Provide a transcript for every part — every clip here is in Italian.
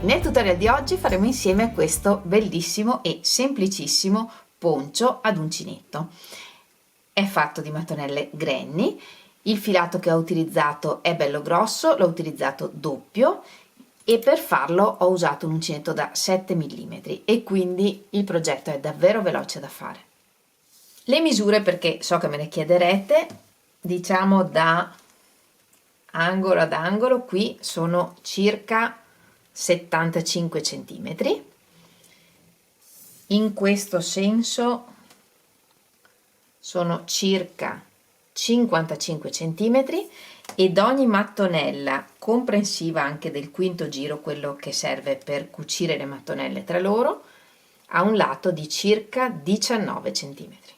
Nel tutorial di oggi faremo insieme questo bellissimo e semplicissimo poncio ad uncinetto. È fatto di mattonelle Granny, il filato che ho utilizzato è bello grosso, l'ho utilizzato doppio e per farlo ho usato un uncinetto da 7 mm e quindi il progetto è davvero veloce da fare. Le misure, perché so che me ne chiederete, diciamo da angolo ad angolo, qui sono circa 75 centimetri, in questo senso sono circa 55 centimetri ed ogni mattonella comprensiva anche del quinto giro, quello che serve per cucire le mattonelle tra loro, ha un lato di circa 19 centimetri.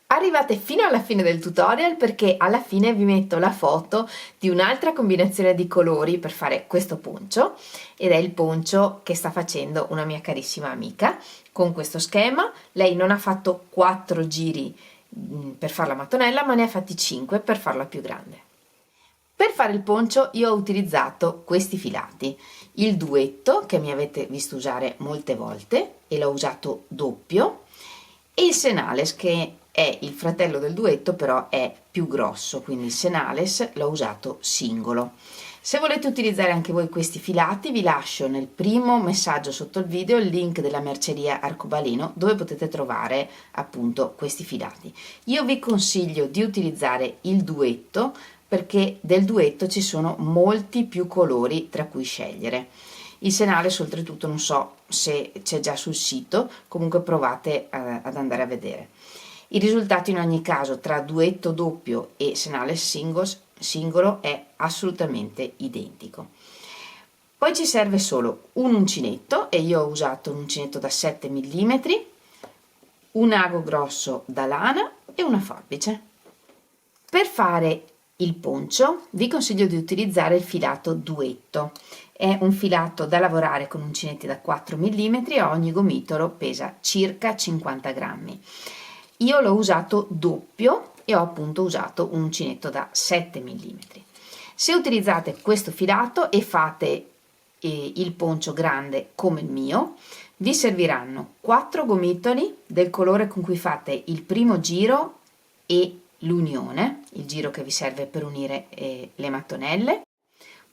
Arrivate fino alla fine del tutorial perché alla fine vi metto la foto di un'altra combinazione di colori per fare questo poncio ed è il poncio che sta facendo una mia carissima amica con questo schema. Lei non ha fatto 4 giri per fare la mattonella, ma ne ha fatti 5 per farla più grande. Per fare il poncio io ho utilizzato questi filati, il duetto che mi avete visto usare molte volte e l'ho usato doppio, e il Senales che è il fratello del duetto però è più grosso, quindi il Senales l'ho usato singolo. Se volete utilizzare anche voi questi filati vi lascio nel primo messaggio sotto il video il link della merceria Arcobaleno dove potete trovare appunto questi filati. Io vi consiglio di utilizzare il duetto perché del duetto ci sono molti più colori tra cui scegliere. Il Senales oltretutto non so se c'è già sul sito, comunque provate ad andare a vedere. Il risultato in ogni caso tra duetto doppio e Senales singolo è assolutamente identico. Poi ci serve solo un uncinetto e io ho usato un uncinetto da 7 mm, un ago grosso da lana e una forbice. Per fare il poncio vi consiglio di utilizzare il filato duetto. È un filato da lavorare con uncinetti da 4 mm e ogni gomitolo pesa circa 50 grammi. Io l'ho usato doppio e ho appunto usato un uncinetto da 7 mm. Se utilizzate questo filato e fate il poncio grande come il mio, vi serviranno 4 gomitoli del colore con cui fate il primo giro e l'unione, il giro che vi serve per unire le mattonelle.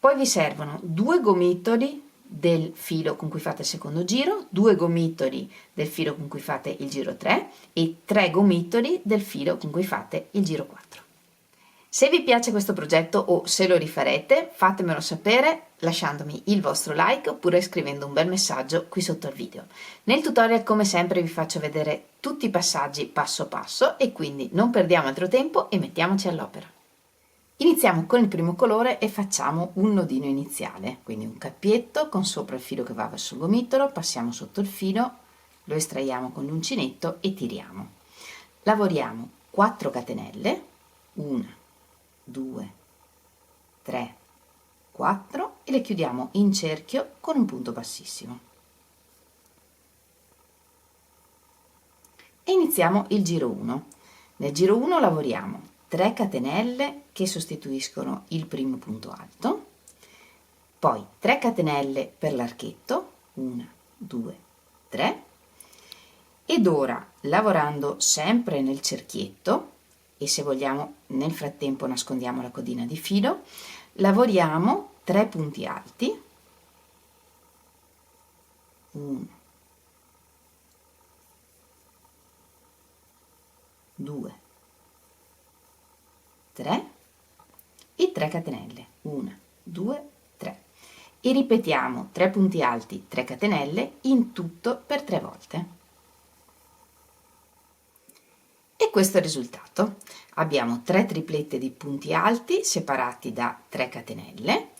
Poi vi servono 2 gomitoli del filo con cui fate il secondo giro, 2 gomitoli del filo con cui fate il giro 3 e 3 gomitoli del filo con cui fate il giro 4. Se vi piace questo progetto o se lo rifarete, fatemelo sapere lasciandomi il vostro like oppure scrivendo un bel messaggio qui sotto al video. Nel tutorial come sempre vi faccio vedere tutti i passaggi passo passo e quindi non perdiamo altro tempo e mettiamoci all'opera. Iniziamo con il primo colore e facciamo un nodino iniziale, quindi un cappietto con sopra il filo che va verso il gomitolo, passiamo sotto il filo, lo estraiamo con l'uncinetto e tiriamo. Lavoriamo 4 catenelle, 1, 2, 3, 4 e le chiudiamo in cerchio con un punto bassissimo. E iniziamo il giro 1. Nel giro 1 lavoriamo 3 catenelle che sostituiscono il primo punto alto, poi 3 catenelle per l'archetto, 1, 2, 3, ed ora lavorando sempre nel cerchietto, e se vogliamo nel frattempo nascondiamo la codina di filo, lavoriamo 3 punti alti, 1, 2, 3 e 3 catenelle, 1, 2, 3, e ripetiamo 3 punti alti, 3 catenelle in tutto per 3 volte. E questo è il risultato. Abbiamo 3 triplette di punti alti separati da 3 catenelle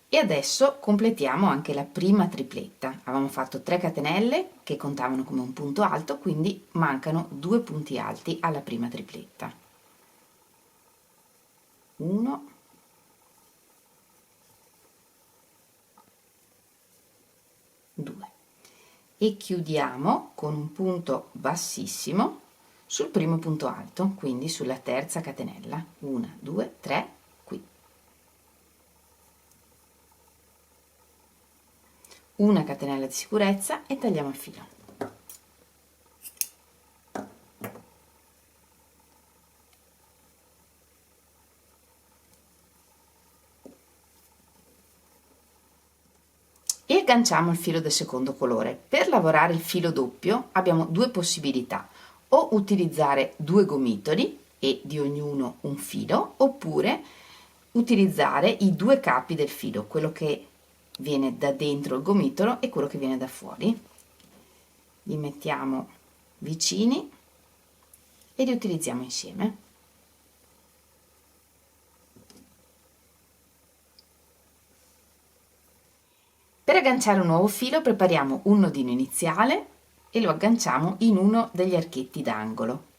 e adesso completiamo anche la prima tripletta. Avevamo fatto 3 catenelle che contavano come un punto alto, quindi mancano 2 punti alti alla prima tripletta. 1, 2 e chiudiamo con un punto bassissimo sul primo punto alto, quindi sulla terza catenella. 1, 2, 3 qui. una catenella di sicurezza e tagliamo il filo. E agganciamo il filo del secondo colore. Per lavorare il filo doppio abbiamo due possibilità: o utilizzare due gomitoli e di ognuno un filo, oppure utilizzare i due capi del filo, quello che viene da dentro il gomitolo e quello che viene da fuori. Li mettiamo vicini e li utilizziamo insieme. Per agganciare un nuovo filo prepariamo un nodino iniziale e lo agganciamo in uno degli archetti d'angolo.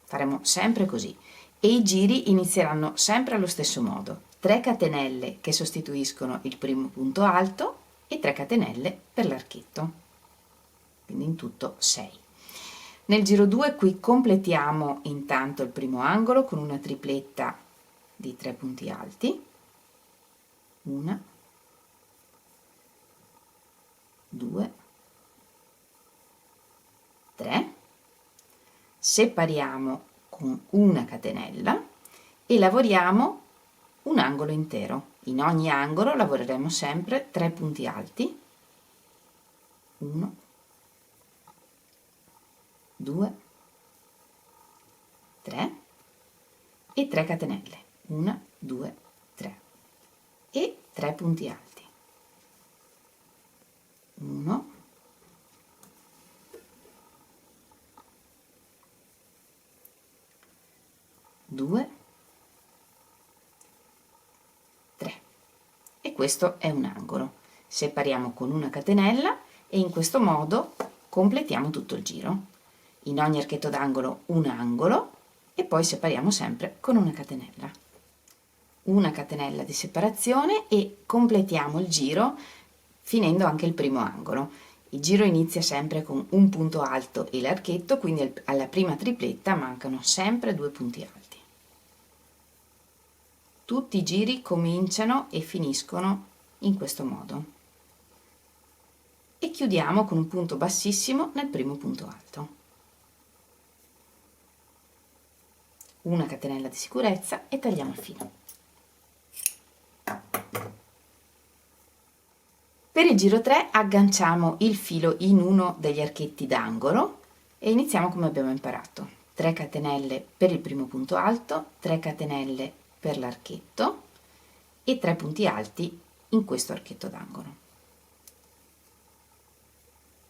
Faremo sempre così e i giri inizieranno sempre allo stesso modo: 3 catenelle che sostituiscono il primo punto alto e 3 catenelle per l'archetto, quindi in tutto 6. Nel giro 2 qui completiamo intanto il primo angolo con una tripletta di 3 punti alti, 1, 2, 3, separiamo con una catenella e lavoriamo un angolo intero. In ogni angolo lavoreremo sempre 3 punti alti, 1, 2, 3 e 3 catenelle, 1, 2, 3 e 3 punti alti, 1, 2, 3 e questo è un angolo. Separiamo con una catenella e in questo modo completiamo tutto il giro. In ogni archetto d'angolo un angolo e poi separiamo sempre con una catenella di separazione e completiamo il giro finendo anche il primo angolo. Il giro inizia sempre con un punto alto e l'archetto, quindi alla prima tripletta mancano sempre 2 punti alti. Tutti i giri cominciano e finiscono in questo modo e chiudiamo con un punto bassissimo nel primo punto alto. Una catenella di sicurezza e tagliamo il filo. Per il giro 3 agganciamo il filo in uno degli archetti d'angolo e iniziamo come abbiamo imparato: 3 catenelle per il primo punto alto, 3 catenelle per l'archetto e 3 punti alti in questo archetto d'angolo.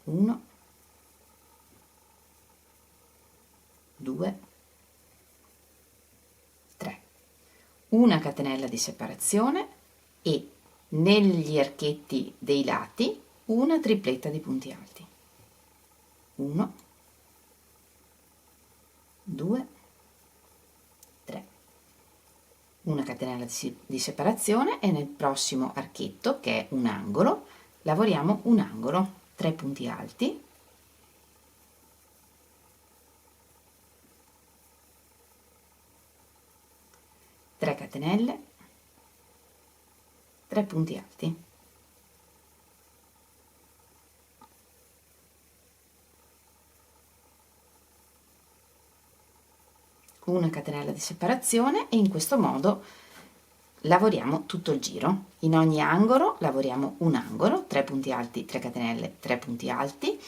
1, 2, 3, una catenella di separazione e negli archetti dei lati una tripletta di punti alti, 1, 2, 3, una catenella di separazione e nel prossimo archetto, che è un angolo, lavoriamo un angolo, 3 punti alti, 3 catenelle, 3 punti alti, una catenella di separazione e in questo modo lavoriamo tutto il giro. In ogni angolo lavoriamo un angolo, 3 punti alti, 3 catenelle, 3 punti alti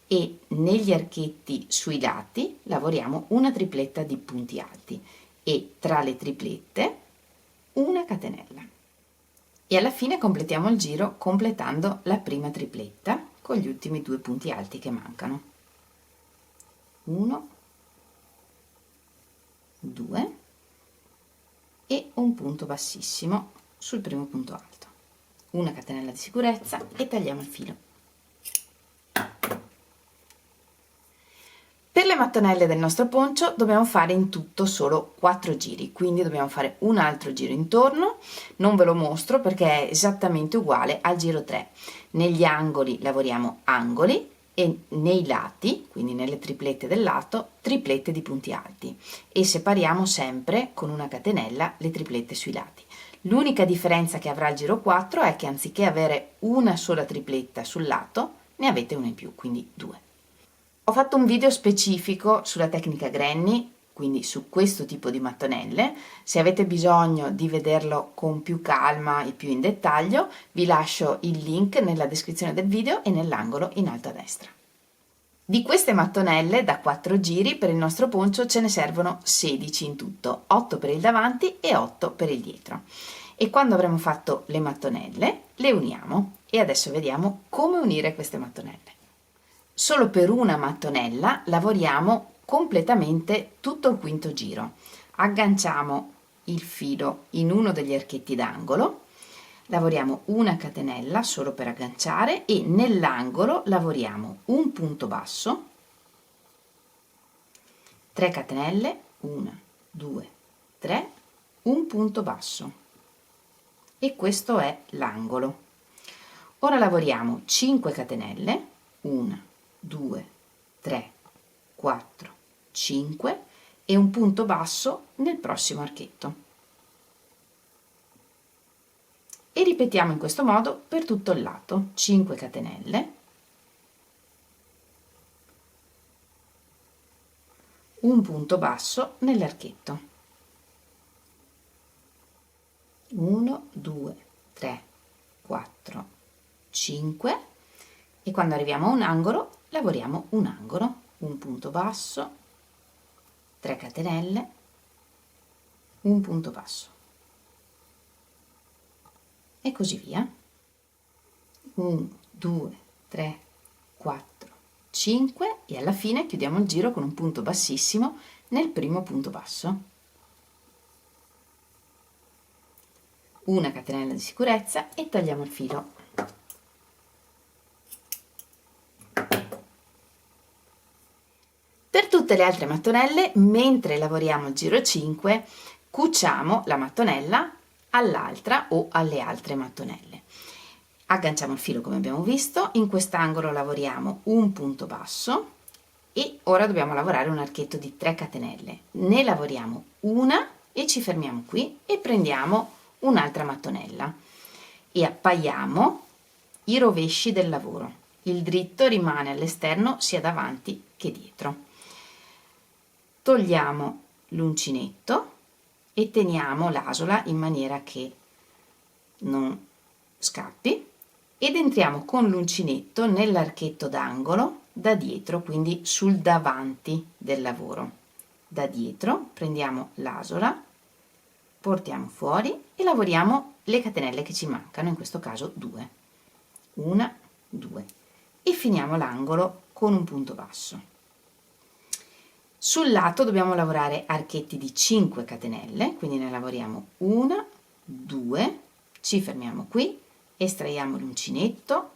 e negli archetti sui lati lavoriamo una tripletta di punti alti e tra le triplette una catenella. E alla fine completiamo il giro completando la prima tripletta con gli ultimi 2 punti alti che mancano. 1, 2 e un punto bassissimo sul primo punto alto, una catenella di sicurezza e tagliamo il filo. Per le mattonelle del nostro poncio dobbiamo fare in tutto solo 4 giri, quindi dobbiamo fare un altro giro intorno. Non ve lo mostro perché è esattamente uguale al giro 3. Negli angoli lavoriamo angoli e nei lati, quindi nelle triplette del lato, triplette di punti alti e separiamo sempre con una catenella le triplette sui lati. L'unica differenza che avrà il giro 4 è che anziché avere una sola tripletta sul lato, ne avete una in più, quindi 2. Ho fatto un video specifico sulla tecnica Granny, quindi su questo tipo di mattonelle. Se avete bisogno di vederlo con più calma e più in dettaglio, vi lascio il link nella descrizione del video e nell'angolo in alto a destra. Di queste mattonelle da 4 giri per il nostro poncio ce ne servono 16 in tutto, 8 per il davanti e 8 per il dietro. E quando avremo fatto le mattonelle le uniamo e adesso vediamo come unire queste mattonelle. Solo per una mattonella lavoriamo completamente tutto il quinto giro. Agganciamo il filo in uno degli archetti d'angolo, lavoriamo una catenella solo per agganciare e nell'angolo lavoriamo un punto basso, 3 catenelle, 1, 2, 3, un punto basso e questo è l'angolo. Ora lavoriamo 5 catenelle, 1, 2, 3, 4, 5 e un punto basso nel prossimo archetto. E ripetiamo in questo modo per tutto il lato, 5 catenelle, un punto basso nell'archetto, 1, 2, 3, 4, 5 e quando arriviamo a un angolo lavoriamo un angolo, un punto basso, 3 catenelle, un punto basso e così via. 1, 2, 3, 4, 5 e alla fine chiudiamo il giro con un punto bassissimo nel primo punto basso. Una catenella di sicurezza e tagliamo il filo. Per tutte le altre mattonelle, mentre lavoriamo il giro 5, cuciamo la mattonella all'altra o alle altre mattonelle. Agganciamo il filo come abbiamo visto, in quest'angolo lavoriamo un punto basso e ora dobbiamo lavorare un archetto di 3 catenelle. Ne lavoriamo una e ci fermiamo qui e prendiamo un'altra mattonella e appaiamo i rovesci del lavoro. Il dritto rimane all'esterno sia davanti che dietro. Togliamo l'uncinetto e teniamo l'asola in maniera che non scappi ed entriamo con l'uncinetto nell'archetto d'angolo da dietro, quindi sul davanti del lavoro. Da dietro prendiamo l'asola, portiamo fuori e lavoriamo le catenelle che ci mancano, in questo caso 2. 1, 2 e finiamo l'angolo con un punto basso. Sul lato dobbiamo lavorare archetti di 5 catenelle, quindi ne lavoriamo 1, 2, ci fermiamo qui, estraiamo l'uncinetto,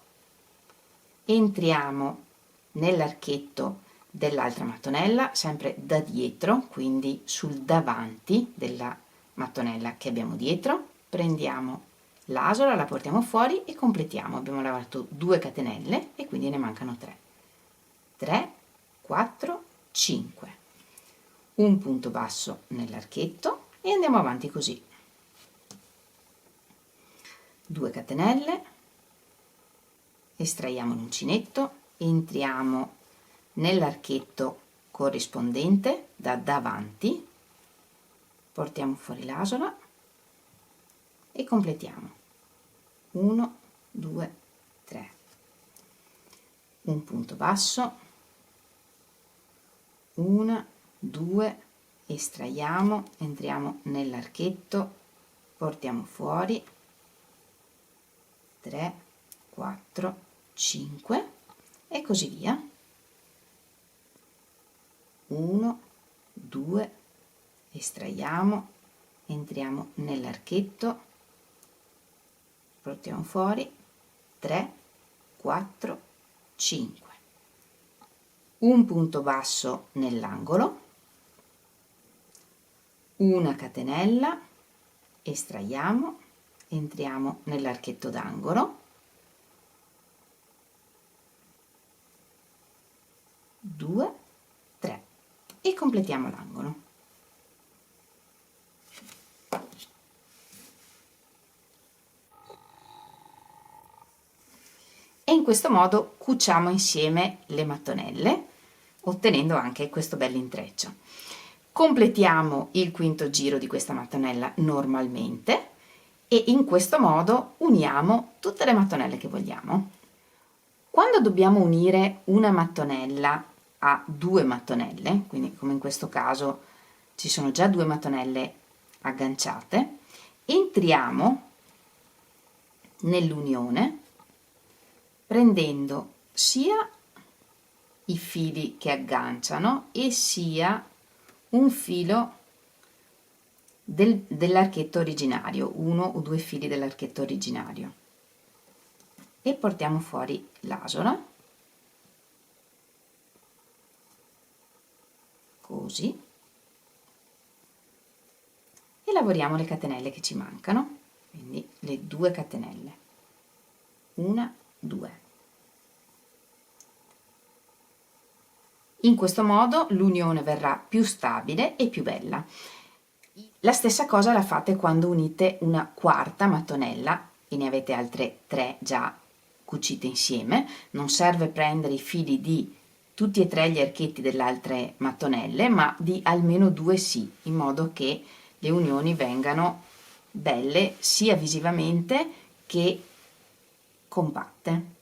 entriamo nell'archetto dell'altra mattonella, sempre da dietro, quindi sul davanti della mattonella che abbiamo dietro, prendiamo l'asola, la portiamo fuori e completiamo. Abbiamo lavorato 2 catenelle e quindi ne mancano 3. 3, 4, 5. Un punto basso nell'archetto e andiamo avanti così. 2 catenelle, estraiamo l'uncinetto, entriamo nell'archetto corrispondente da davanti, portiamo fuori l'asola e completiamo. 1, 2, 3. Un punto basso, 1, 2, estraiamo, entriamo nell'archetto, portiamo fuori, 3, 4, 5 e così via. 1, 2, estraiamo, entriamo nell'archetto, portiamo fuori, 3, 4, 5. Un punto basso nell'angolo, una catenella, estraiamo, entriamo nell'archetto d'angolo, 2, 3 e completiamo l'angolo. in questo modo cuciamo insieme le mattonelle, ottenendo anche questo bell'intreccio. Completiamo il quinto giro di questa mattonella normalmente e in questo modo uniamo tutte le mattonelle che vogliamo. Quando dobbiamo unire una mattonella a due mattonelle, quindi come in questo caso ci sono già due mattonelle agganciate, entriamo nell'unione prendendo sia i fili che agganciano e sia un filo dell'archetto originario, uno o due fili dell'archetto originario, e portiamo fuori l'asola così e lavoriamo le catenelle che ci mancano, quindi le 2 catenelle, 1, 2. In questo modo l'unione verrà più stabile e più bella. La stessa cosa la fate quando unite una quarta mattonella e ne avete altre 3 già cucite insieme. Non serve prendere i fili di tutti e 3 gli archetti delle altre mattonelle, ma di almeno 2 sì, in modo che le unioni vengano belle sia visivamente che compatte.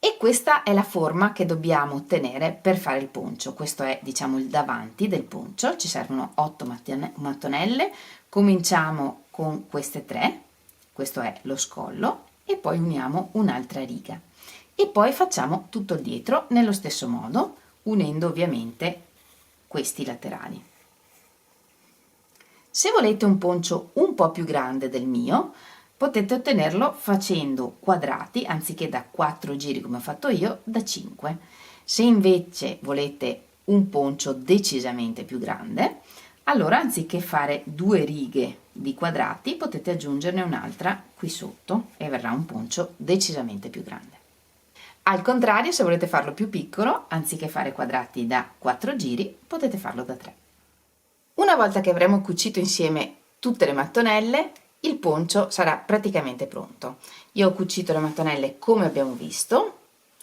E questa è la forma che dobbiamo ottenere per fare il poncio. Questo è, diciamo, il davanti del poncio. Ci servono 8 mattonelle. Cominciamo con queste 3, questo è lo scollo, e poi uniamo un'altra riga. E poi facciamo tutto il dietro nello stesso modo, unendo ovviamente questi laterali. Se volete un poncio un po' più grande del mio, potete ottenerlo facendo quadrati, anziché da 4 giri come ho fatto io, da 5. Se invece volete un poncio decisamente più grande, allora anziché fare 2 righe di quadrati, potete aggiungerne un'altra qui sotto e verrà un poncio decisamente più grande. Al contrario, se volete farlo più piccolo, anziché fare quadrati da 4 giri, potete farlo da 3. Una volta che avremo cucito insieme tutte le mattonelle, il poncio sarà praticamente pronto. Io ho cucito le mattonelle come abbiamo visto,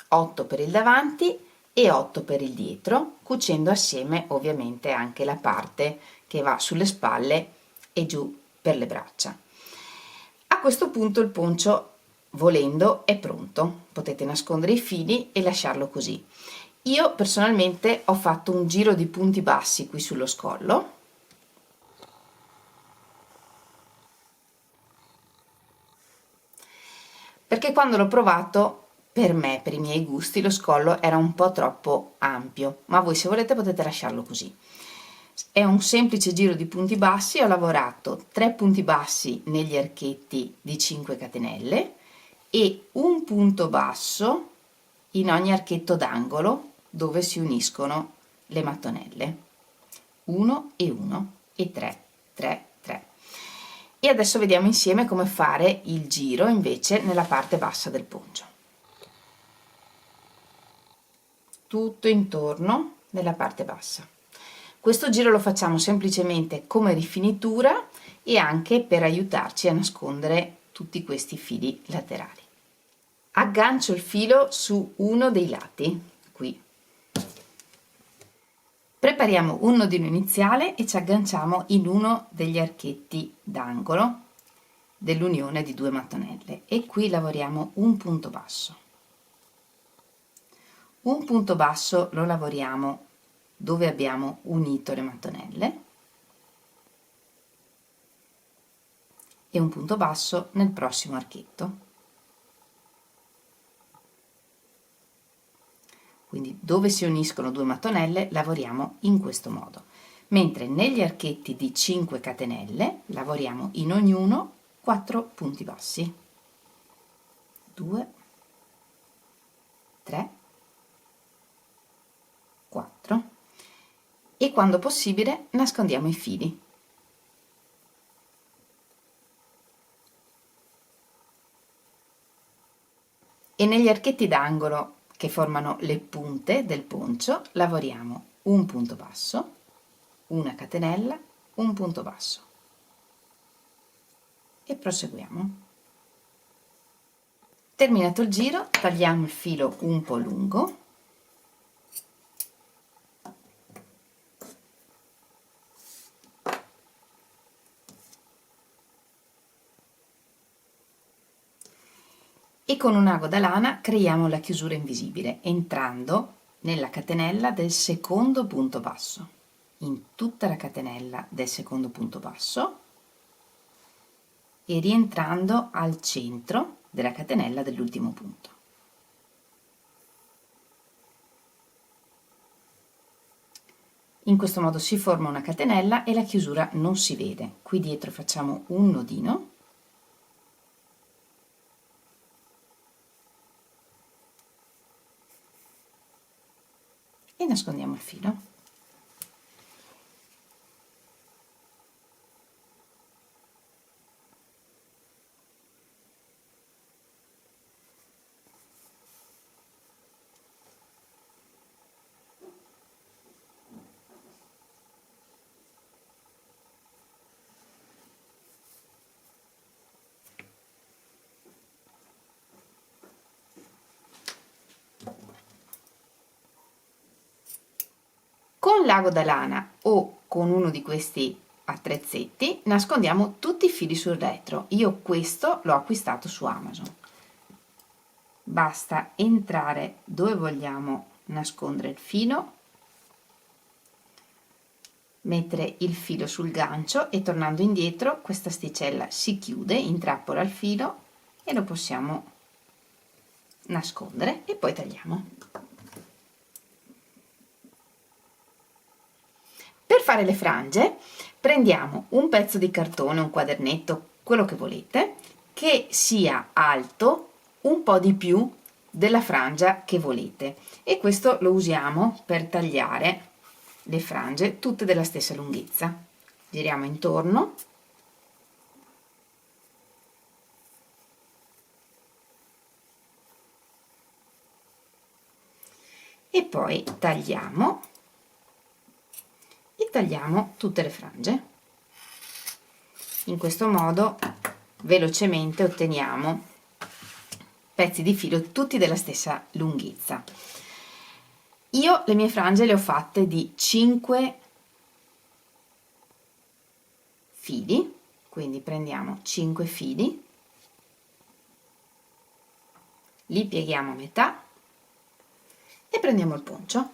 8 per il davanti e 8 per il dietro, cucendo assieme ovviamente anche la parte che va sulle spalle e giù per le braccia. A questo punto il poncio, volendo, è pronto. Potete nascondere i fili e lasciarlo così. Io personalmente ho fatto un giro di punti bassi qui sullo scollo, perché quando l'ho provato, per me, per i miei gusti, lo scollo era un po' troppo ampio, ma voi se volete potete lasciarlo così. È un semplice giro di punti bassi, ho lavorato 3 punti bassi negli archetti di 5 catenelle e un punto basso in ogni archetto d'angolo dove si uniscono le mattonelle. 1 e 1 e 3, 3, 3. E adesso vediamo insieme come fare il giro invece nella parte bassa del poncio. Tutto intorno nella parte bassa. Questo giro lo facciamo semplicemente come rifinitura e anche per aiutarci a nascondere tutti questi fili laterali. Aggancio il filo su uno dei lati, qui. Prepariamo un nodino iniziale e ci agganciamo in uno degli archetti d'angolo dell'unione di 2 mattonelle e qui lavoriamo un punto basso. Un punto basso lo lavoriamo dove abbiamo unito le mattonelle e un punto basso nel prossimo archetto. Quindi dove si uniscono 2 mattonelle lavoriamo in questo modo, mentre negli archetti di 5 catenelle lavoriamo in ognuno 4 punti bassi. 2, 3, 4 e quando possibile nascondiamo i fili. E negli archetti d'angolo che formano le punte del poncio lavoriamo un punto basso, una catenella, un punto basso e proseguiamo. Terminato il giro, tagliamo il filo un po' lungo e con un ago da lana creiamo la chiusura invisibile entrando nella catenella del secondo punto basso, in tutta la catenella del secondo punto basso e rientrando al centro della catenella dell'ultimo punto. In questo modo si forma una catenella e la chiusura non si vede. Qui dietro facciamo un nodino e nascondiamo il filo. Con l'ago da lana o con uno di questi attrezzetti nascondiamo tutti i fili sul retro. Io questo l'ho acquistato su Amazon. Basta entrare dove vogliamo nascondere il filo, mettere il filo sul gancio e tornando indietro questa asticella si chiude, intrappola il filo e lo possiamo nascondere e poi tagliamo. Per fare le frange prendiamo un pezzo di cartone, un quadernetto, quello che volete, che sia alto un po' di più della frangia che volete e questo lo usiamo per tagliare le frange tutte della stessa lunghezza. Giriamo intorno e poi tagliamo tutte le frange. In questo modo velocemente otteniamo pezzi di filo tutti della stessa lunghezza. Io le mie frange le ho fatte di 5 fili, quindi prendiamo 5 fili, li pieghiamo a metà e prendiamo il poncio.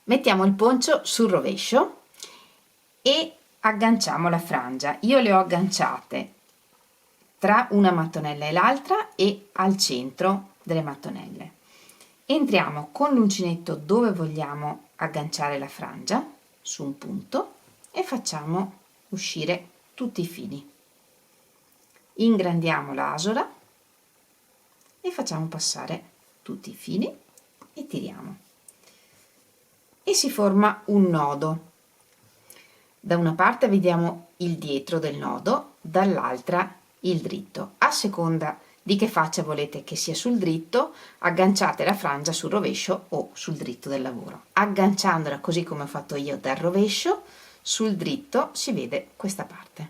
Mettiamo il poncio sul rovescio e agganciamo la frangia. Io le ho agganciate tra una mattonella e l'altra e al centro delle mattonelle. Entriamo con l'uncinetto dove vogliamo agganciare la frangia, su un punto, e facciamo uscire tutti i fili. Ingrandiamo l'asola e facciamo passare tutti i fili e tiriamo. E si forma un nodo. Da una parte vediamo il dietro del nodo, dall'altra il dritto. A seconda di che faccia volete che sia sul dritto, agganciate la frangia sul rovescio o sul dritto del lavoro. Agganciandola così come ho fatto io dal rovescio, sul dritto si vede questa parte.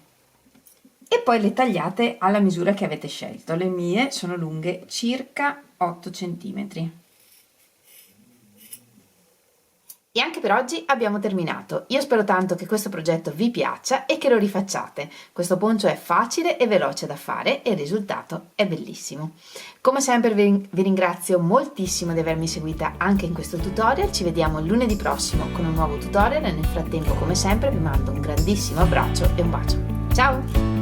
E poi le tagliate alla misura che avete scelto. Le mie sono lunghe circa 8 cm. E anche per oggi abbiamo terminato. Io spero tanto che questo progetto vi piaccia e che lo rifacciate. Questo poncio è facile e veloce da fare e il risultato è bellissimo. Come sempre vi ringrazio moltissimo di avermi seguita anche in questo tutorial. Ci vediamo lunedì prossimo con un nuovo tutorial e nel frattempo come sempre vi mando un grandissimo abbraccio e un bacio. Ciao!